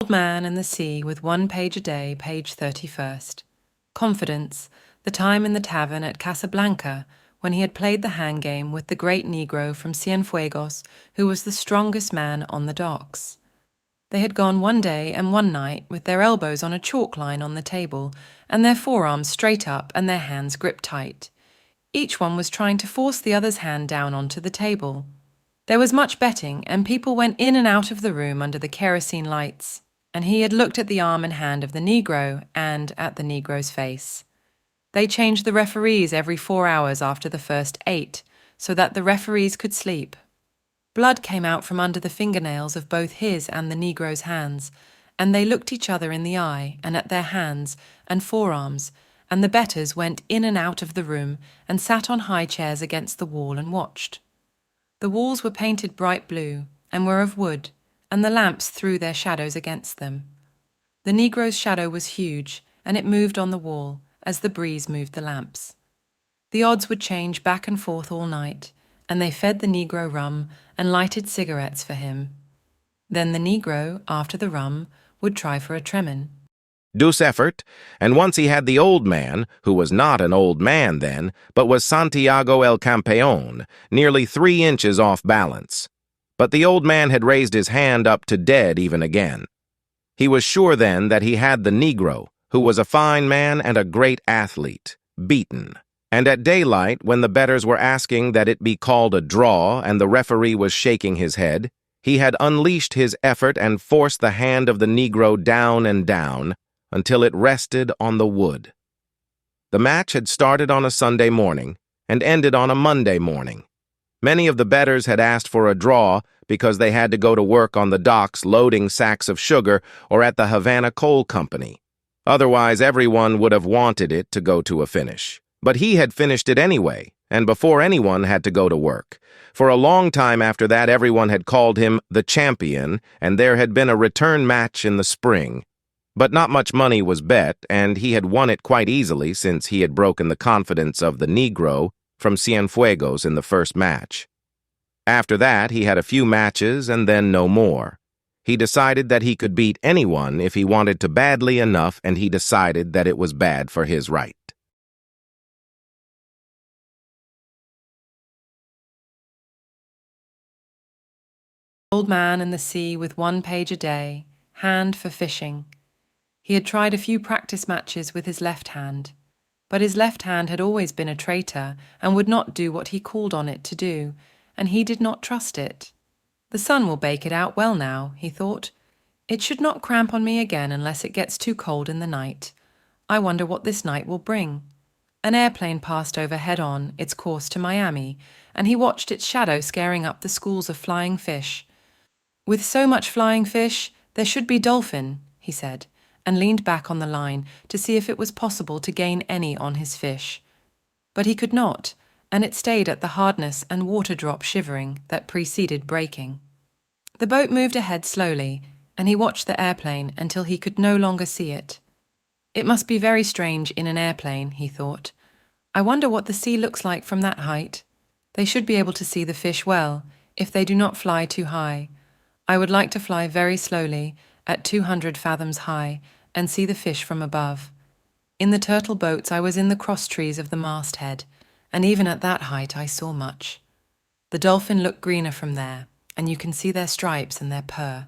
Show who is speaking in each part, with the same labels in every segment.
Speaker 1: Old Man and the Sea with 1 page a day, page 31st. Confidence, the time in the tavern at Casablanca when he had played the hang game with the great Negro from Cienfuegos, who was the strongest man on the docks. They had gone 1 day and 1 night with their elbows on a chalk line on the table and their forearms straight up and their hands gripped tight. Each one was trying to force the other's hand down onto the table. There was much betting, and people went in and out of the room under the kerosene lights, and he had looked at the arm and hand of the Negro and at the Negro's face. They changed the referees every 4 hours after the first 8, so that the referees could sleep. Blood came out from under the fingernails of both his and the Negro's hands, and they looked each other in the eye and at their hands and forearms, and the betters went in and out of the room and sat on high chairs against the wall and watched. The walls were painted bright blue and were of wood, and the lamps threw their shadows against them. The Negro's shadow was huge, and it moved on the wall as the breeze moved the lamps. The odds would change back and forth all night, and they fed the Negro rum and lighted cigarettes for him. Then the Negro, after the rum, would try for a tremin.
Speaker 2: Deuce effort, and once he had the old man, who was not an old man then, but was Santiago el Campeón, nearly 3 inches off balance. But the old man had raised his hand up to dead even again. He was sure then that he had the Negro, who was a fine man and a great athlete, beaten. And at daylight, when the betters were asking that it be called a draw and the referee was shaking his head, he had unleashed his effort and forced the hand of the Negro down and down, until it rested on the wood. The match had started on a Sunday morning and ended on a Monday morning. Many of the betters had asked for a draw because they had to go to work on the docks loading sacks of sugar or at the Havana Coal Company. Otherwise, everyone would have wanted it to go to a finish. But he had finished it anyway, and before anyone had to go to work. For a long time after that, everyone had called him the champion, and there had been a return match in the spring. But not much money was bet, and he had won it quite easily since he had broken the confidence of the Negro from Cienfuegos in the first match. After that, he had a few matches and then no more. He decided that he could beat anyone if he wanted to badly enough, and he decided that it was bad for his right.
Speaker 1: Old Man and the Sea with 1 page a day, hand for fishing. He had tried a few practice matches with his left hand, but his left hand had always been a traitor and would not do what he called on it to do, and he did not trust it. The sun will bake it out well now, he thought. It should not cramp on me again unless it gets too cold in the night. I wonder what this night will bring. An airplane passed overhead on its course to Miami, and he watched its shadow scaring up the schools of flying fish. With so much flying fish, there should be dolphin, he said, and leaned back on the line to see if it was possible to gain any on his fish. But he could not, and it stayed at the hardness and water-drop shivering that preceded breaking. The boat moved ahead slowly, and he watched the airplane until he could no longer see it. It must be very strange in an airplane, he thought. I wonder what the sea looks like from that height. They should be able to see the fish well, if they do not fly too high. I would like to fly very slowly, at 200 fathoms high, and see the fish from above. In the turtle boats I was in the cross-trees of the masthead, and even at that height I saw much. The dolphin look greener from there, and you can see their stripes and their purr.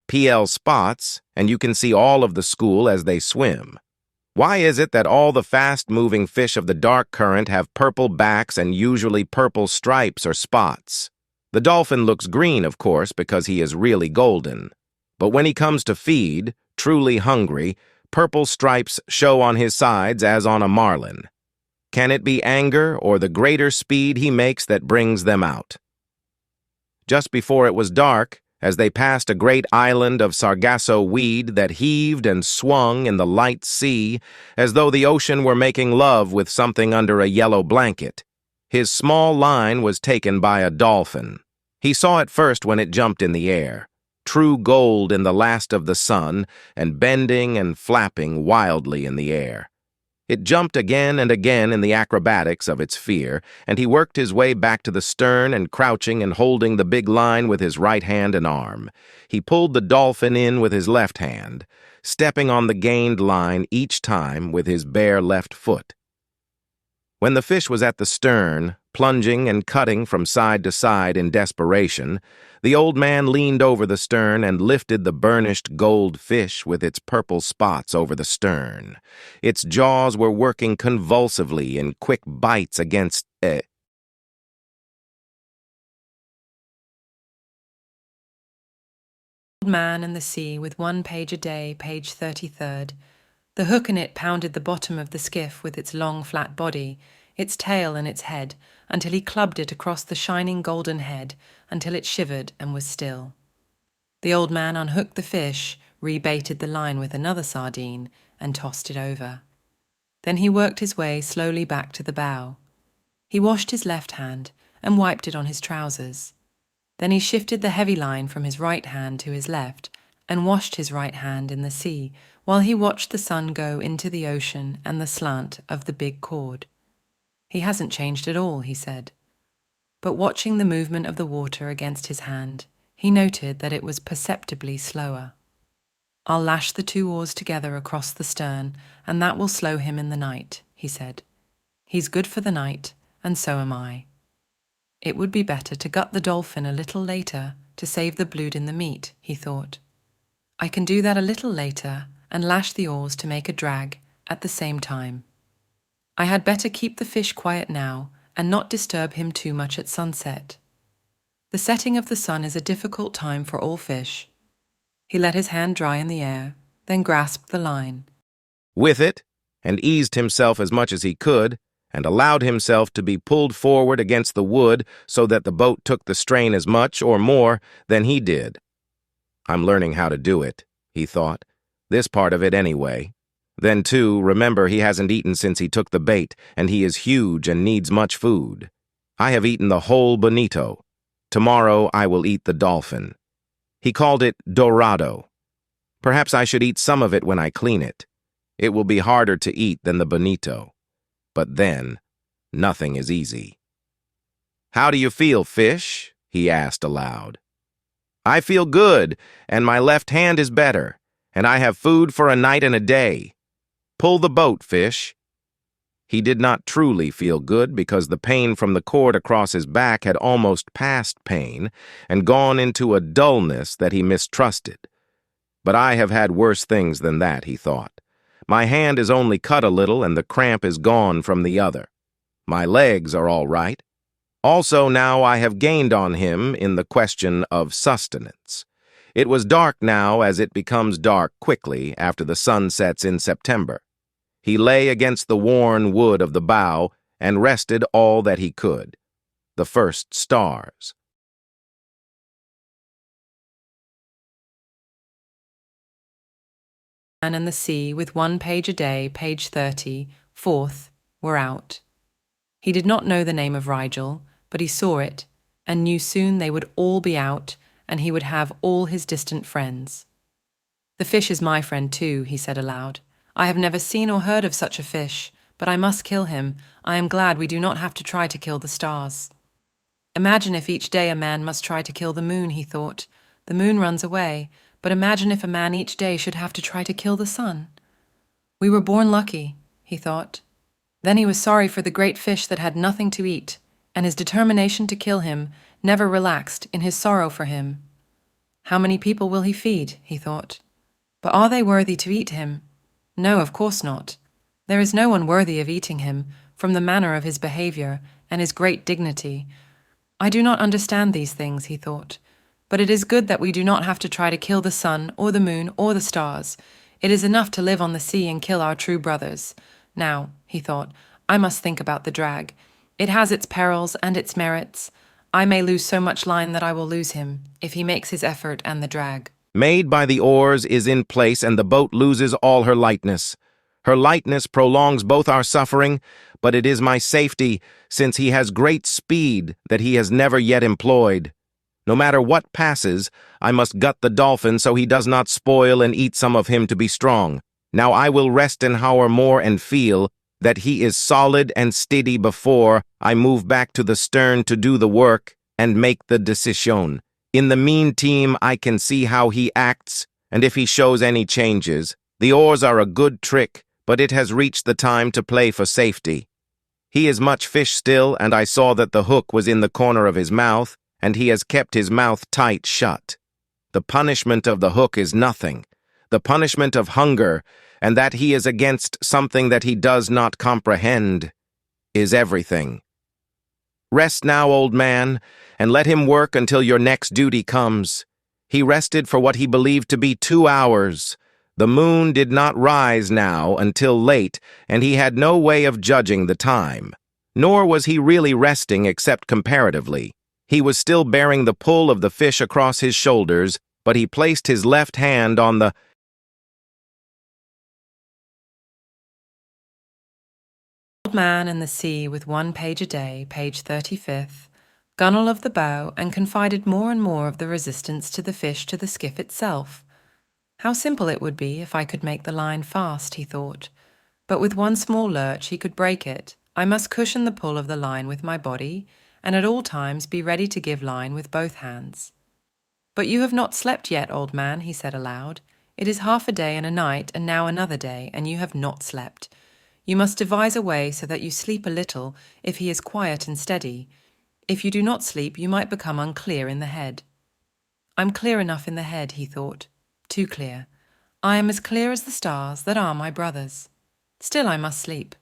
Speaker 2: PL spots, and you can see all of the school as they swim. Why is it that all the fast-moving fish of the dark current have purple backs and usually purple stripes or spots? The dolphin looks green, of course, because he is really golden. But when he comes to feed, truly hungry, purple stripes show on his sides as on a marlin. Can it be anger or the greater speed he makes that brings them out? Just before it was dark, as they passed a great island of sargasso weed that heaved and swung in the light sea, as though the ocean were making love with something under a yellow blanket, his small line was taken by a dolphin. He saw it first when it jumped in the air, true gold in the last of the sun, and bending and flapping wildly in the air. It jumped again and again in the acrobatics of its fear, and he worked his way back to the stern and crouching and holding the big line with his right hand and arm. He pulled the dolphin in with his left hand, stepping on the gained line each time with his bare left foot. When the fish was at the stern, plunging and cutting from side to side in desperation, the old man leaned over the stern and lifted the burnished gold fish with its purple spots over the stern. Its jaws were working convulsively in quick bites against
Speaker 1: Old Man and the Sea with 1 page a day, page 33rd. The hook in it pounded the bottom of the skiff with its long flat body, its tail and its head, until he clubbed it across the shining golden head, until it shivered and was still. The old man unhooked the fish, rebaited the line with another sardine, and tossed it over. Then he worked his way slowly back to the bow. He washed his left hand and wiped it on his trousers. Then he shifted the heavy line from his right hand to his left and washed his right hand in the sea while he watched the sun go into the ocean and the slant of the big cord. He hasn't changed at all, he said. But watching the movement of the water against his hand, he noted that it was perceptibly slower. I'll lash the 2 oars together across the stern, and that will slow him in the night, he said. He's good for the night, and so am I. It would be better to gut the dolphin a little later to save the blood in the meat, he thought. I can do that a little later and lash the oars to make a drag at the same time. I had better keep the fish quiet now and not disturb him too much at sunset. The setting of the sun is a difficult time for all fish. He let his hand dry in the air, then grasped the line.
Speaker 2: With it, and eased himself as much as he could, and allowed himself to be pulled forward against the wood so that the boat took the strain as much or more than he did. I'm learning how to do it, he thought. This part of it anyway. Then, too, remember he hasn't eaten since he took the bait, and he is huge and needs much food. I have eaten the whole bonito. Tomorrow I will eat the dolphin. He called it dorado. Perhaps I should eat some of it when I clean it. It will be harder to eat than the bonito. But then, nothing is easy. How do you feel, fish? He asked aloud. I feel good, and my left hand is better, and I have food for a night and a day. Pull the boat, fish. He did not truly feel good because the pain from the cord across his back had almost passed pain and gone into a dullness that he mistrusted. But I have had worse things than that, he thought. My hand is only cut a little and the cramp is gone from the other. My legs are all right. Also now I have gained on him in the question of sustenance. It was dark now as it becomes dark quickly after the sun sets in September. He lay against the worn wood of the bow and rested all that he could. The first stars.
Speaker 1: Man and the Sea with 1 page a day, page 30, 4th, were out. He did not know the name of Rigel, but he saw it, and knew soon they would all be out, and he would have all his distant friends. The fish is my friend too, he said aloud. I have never seen or heard of such a fish, but I must kill him. I am glad we do not have to try to kill the stars. Imagine if each day a man must try to kill the moon, he thought. The moon runs away, but imagine if a man each day should have to try to kill the sun. We were born lucky, he thought. Then he was sorry for the great fish that had nothing to eat, and his determination to kill him never relaxed in his sorrow for him. How many people will he feed, he thought. But are they worthy to eat him? No, of course not. There is no one worthy of eating him, from the manner of his behavior and his great dignity. I do not understand these things, he thought. But it is good that we do not have to try to kill the sun or the moon or the stars. It is enough to live on the sea and kill our true brothers. Now, he thought, I must think about the drag. It has its perils and its merits. I may lose so much line that I will lose him, if he makes his effort and the drag.
Speaker 2: Made by the oars is in place and the boat loses all her lightness. Her lightness prolongs both our suffering, but it is my safety, since he has great speed that he has never yet employed. No matter what passes, I must gut the dolphin so he does not spoil and eat some of him to be strong. Now I will rest an hour more and feel that he is solid and steady before I move back to the stern to do the work and make the decision. In the meantime, I can see how he acts, and if he shows any changes. The oars are a good trick, but it has reached the time to play for safety. He is much fish still, and I saw that the hook was in the corner of his mouth, and he has kept his mouth tight shut. The punishment of the hook is nothing. The punishment of hunger, and that he is against something that he does not comprehend, is everything. Rest now, old man, and let him work until your next duty comes. He rested for what he believed to be 2 hours. The moon did not rise now until late, and he had no way of judging the time. Nor was he really resting except comparatively. He was still bearing the pull of the fish across his shoulders, but he placed his left hand on the
Speaker 1: Old Man and the Sea with 1 page a day, page 35th, gunnel of the bow, and confided more and more of the resistance to the fish to the skiff itself. How simple it would be if I could make the line fast, he thought. But with one small lurch he could break it. I must cushion the pull of the line with my body, and at all times be ready to give line with both hands. But you have not slept yet, old man, he said aloud. It is half a day and a night, and now another day, and you have not slept. You must devise a way so that you sleep a little if he is quiet and steady. If you do not sleep, you might become unclear in the head. I'm clear enough in the head, he thought. Too clear. I am as clear as the stars that are my brothers. Still I must sleep.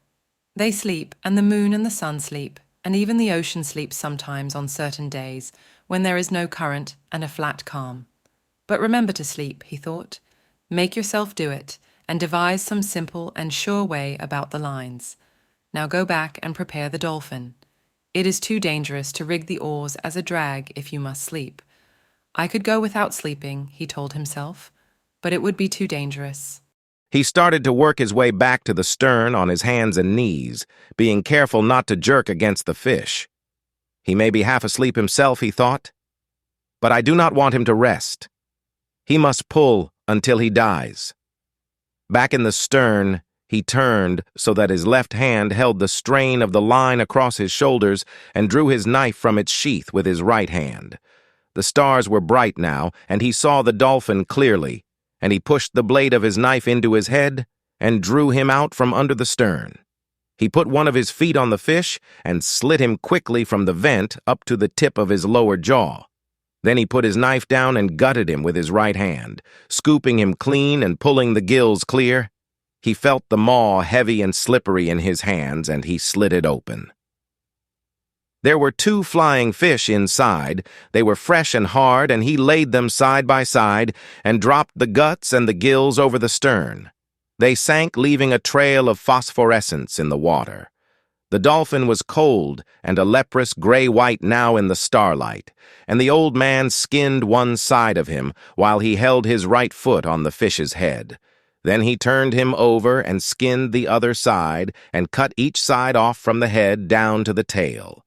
Speaker 1: They sleep, and the moon and the sun sleep, and even the ocean sleeps sometimes on certain days, when there is no current and a flat calm. But remember to sleep, he thought. Make yourself do it, and devise some simple and sure way about the lines. Now go back and prepare the dolphin. It is too dangerous to rig the oars as a drag if you must sleep. I could go without sleeping, he told himself, but it would be too dangerous.
Speaker 2: He started to work his way back to the stern on his hands and knees, being careful not to jerk against the fish. He may be half asleep himself, he thought, but I do not want him to rest. He must pull until he dies. Back in the stern, he turned so that his left hand held the strain of the line across his shoulders and drew his knife from its sheath with his right hand. The stars were bright now, and he saw the dolphin clearly, and he pushed the blade of his knife into his head and drew him out from under the stern. He put one of his feet on the fish and slit him quickly from the vent up to the tip of his lower jaw. Then he put his knife down and gutted him with his right hand, scooping him clean and pulling the gills clear. He felt the maw heavy and slippery in his hands, and he slit it open. There were 2 flying fish inside. They were fresh and hard, and he laid them side by side and dropped the guts and the gills over the stern. They sank, leaving a trail of phosphorescence in the water. The dolphin was cold and a leprous gray-white now in the starlight, and the old man skinned one side of him while he held his right foot on the fish's head. Then he turned him over and skinned the other side and cut each side off from the head down to the tail.